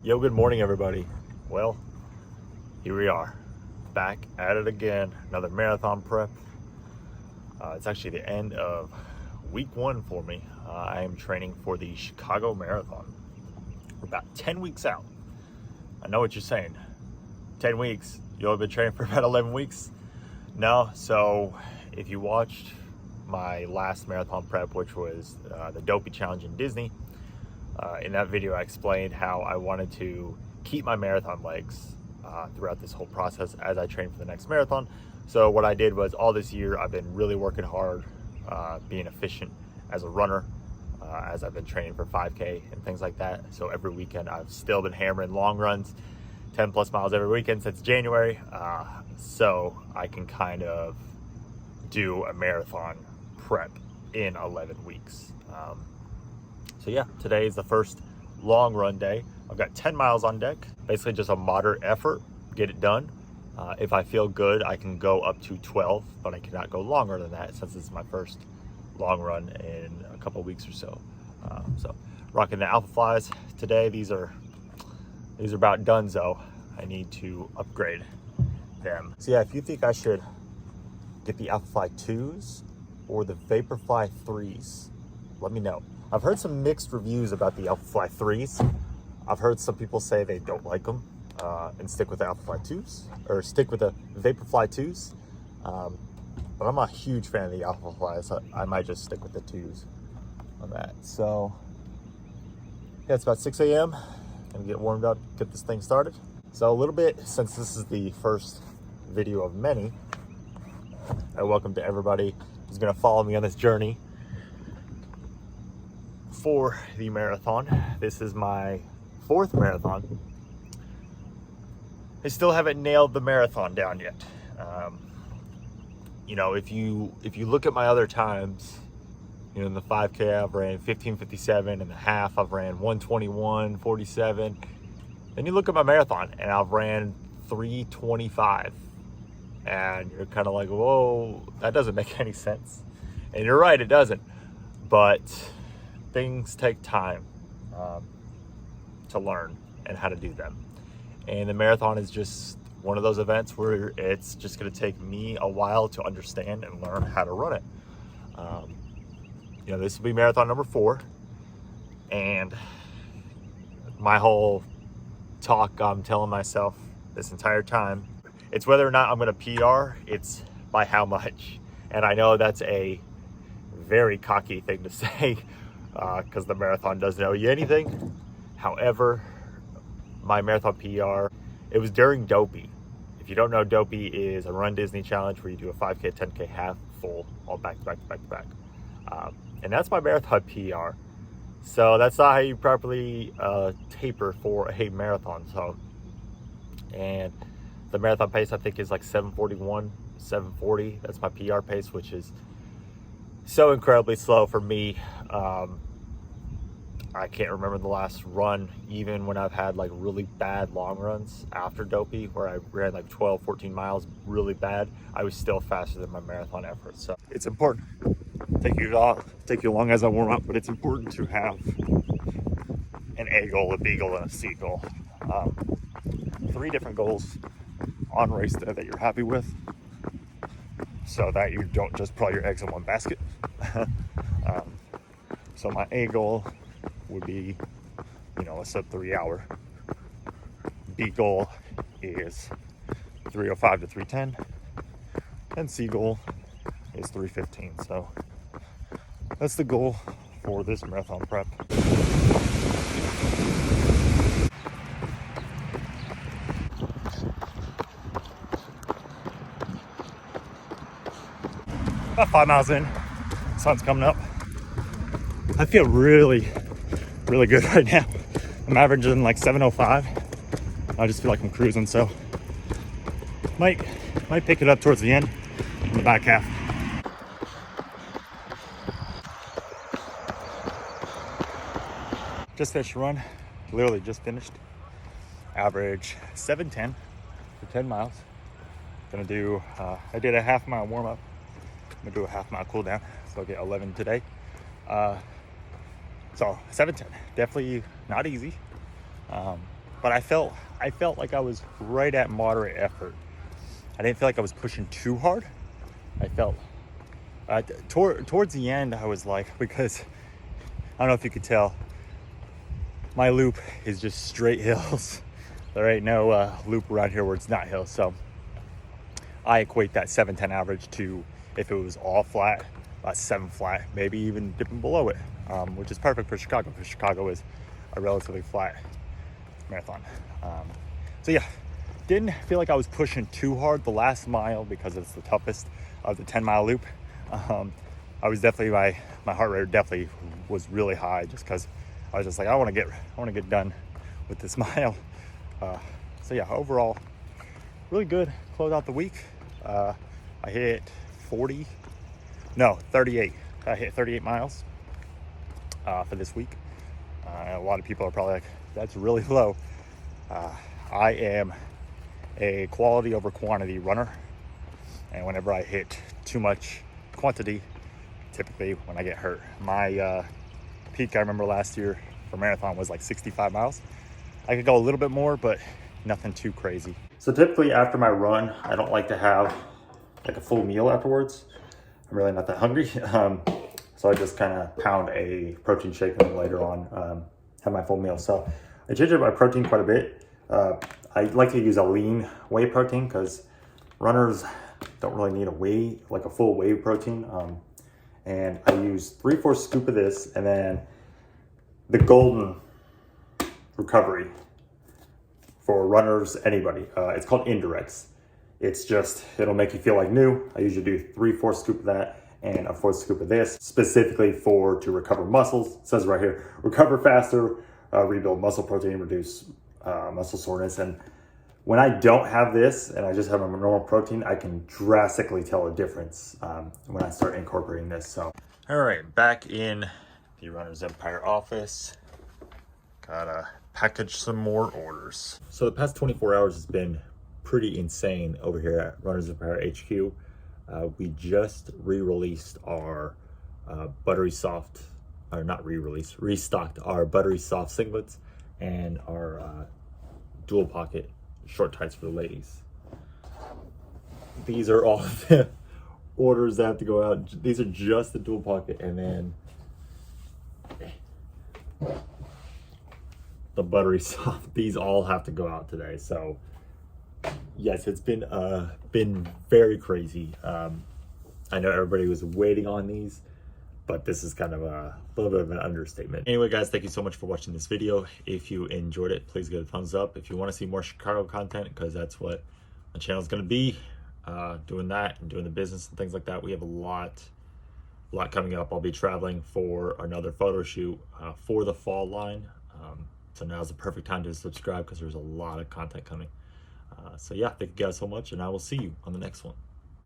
Yo, good morning, everybody. Well, here we are, back at it again. Another marathon prep. It's actually the end of week one for me. I am training for the Chicago Marathon. We're about 10 weeks out. I know what you're saying. 10 weeks? You only been training for about 11 weeks? No. So if you watched my last marathon prep, which was the Dopey Challenge in Disney, in that video I explained how I wanted to keep my marathon legs throughout this whole process as I train for the next marathon. So what I did was all this year I've been really working hard, being efficient as a runner, as I've been training for 5K and things like that. So every weekend I've still been hammering long runs, 10 plus miles every weekend since January, so I can kind of do a marathon prep in 11 weeks. So yeah, today is the first long run day. I've got 10 miles on deck, basically just a moderate effort, get it done. If I feel good, I can go up to 12, but I cannot go longer than that since this is my first long run in a couple weeks or so. So rocking the Alpha Flies today. These are about donezo. I need to upgrade them. So yeah, if you think I should get the Alpha Fly 2s or the Vaporfly 3s, let me know. I've heard some mixed reviews about the Alpha Fly 3s. I've heard some people say they don't like them and stick with the Alpha Fly 2s, or stick with the Vaporfly 2s. But I'm a huge fan of the Alpha Flies, so I might just stick with the 2s on that. So yeah, it's about 6 a.m. Gonna get warmed up, get this thing started. So a little bit, since this is the first video of many, welcome to everybody who's gonna follow me on this journey for the marathon. This is my 4th marathon. I still haven't nailed the marathon down yet. You know, if you look at my other times, you know, in the 5K I've ran 15:57, in the half I've ran 1:21:47. Then you look at my marathon and I've ran 3:25, and you're kind of like, whoa, that doesn't make any sense. And you're right, it doesn't. But things take time to learn and how to do them. And the marathon is just one of those events where it's just going to take me a while to understand and learn how to run it. You know, this will be marathon number 4. And my whole talk I'm telling myself this entire time, it's whether or not I'm going to PR, it's by how much. And I know that's a very cocky thing to say, because the marathon doesn't owe you anything. However, my marathon PR, it was during Dopey. If you don't know, Dopey is a Run Disney challenge where you do a 5K, 10K, half, full, all back to back to back to back. And that's my marathon PR. So that's not how you properly taper for a marathon. So, and the marathon pace I think is like 7:41, 7:40. That's my PR pace, which is so incredibly slow for me. I can't remember the last run, even when I've had like really bad long runs after Dopey, where I ran like 12, 14 miles really bad. I was still faster than my marathon effort. So it's important. Take you long as I warm up, but it's important to have an A goal, a B goal, and a C goal. 3 different goals on race day that you're happy with, so that you don't just put all your eggs in one basket. So my A goal would be, you know, a sub 3 hour. B goal is 3:05 to 3:10, and C goal is 3:15. So that's the goal for this marathon prep. About 5 miles in, sun's coming up. I feel really good right now. I'm averaging like 7:05. I just feel like I'm cruising, so might pick it up towards the end in the back half. Just finished a run, literally just finished. Average 7:10 for 10 miles. Gonna do, I did a half-mile warm-up. I'm gonna do a half-mile cool down, so I'll get 11 today. So 7:10, definitely not easy. but I felt like I was right at moderate effort. I didn't feel like I was pushing too hard. I felt towards the end, I was like, because I don't know if you could tell, my loop is just straight hills. There ain't no loop around here where it's not hills. So I equate that 710 average to, if it was all flat, 7 flat, maybe even dipping below it, which is perfect for Chicago, because Chicago is a relatively flat marathon. So yeah, didn't feel like I was pushing too hard the last mile because it's the toughest of the 10-mile loop. I was definitely, my heart rate definitely was really high, just because I was just like, I want to get done with this mile. So yeah, overall, really good close out the week. I hit 38. I hit 38 miles for this week. A lot of people are probably like, that's really low. I am a quality over quantity runner, and whenever I hit too much quantity, typically when I get hurt. My peak I remember last year for marathon was like 65 miles. I could go a little bit more, but nothing too crazy. So typically after my run, I don't like to have like a full meal afterwards. I'm really not that hungry. So I just kind of pound a protein shake and then later on have my full meal. So I changed up my protein quite a bit. I like to use a lean whey protein because runners don't really need a full whey protein. And I use 3/4 scoop of this, and then the golden recovery for runners, anybody. It's called Indirects. It's just, it'll make you feel like new. I usually do 3/4 scoop of that and a 1/4 scoop of this, specifically to recover muscles. It says right here, recover faster, rebuild muscle protein, reduce muscle soreness. And when I don't have this and I just have a normal protein, I can drastically tell a difference when I start incorporating this. So, all right, back in the Runner's Empire office. Gotta package some more orders. So the past 24 hours has been pretty insane over here at Runner's Empire HQ. We just re-released our restocked our buttery soft singlets and our dual pocket short tights for the ladies. These are all the orders that have to go out. These are just the dual pocket, and then the buttery soft. These all have to go out today. So yes, it's been very crazy. I know everybody was waiting on these, but this is kind of a little bit of an understatement. Anyway, guys, thank you so much for watching this video. If you enjoyed it, please give it a thumbs up. If you want to see more Chicago content, because that's what my channel is going to be, doing that and doing the business and things like that. We have a lot coming up. I'll be traveling for another photo shoot for the fall line. So now's the perfect time to subscribe because there's a lot of content coming. So yeah, thank you guys so much, and I will see you on the next one.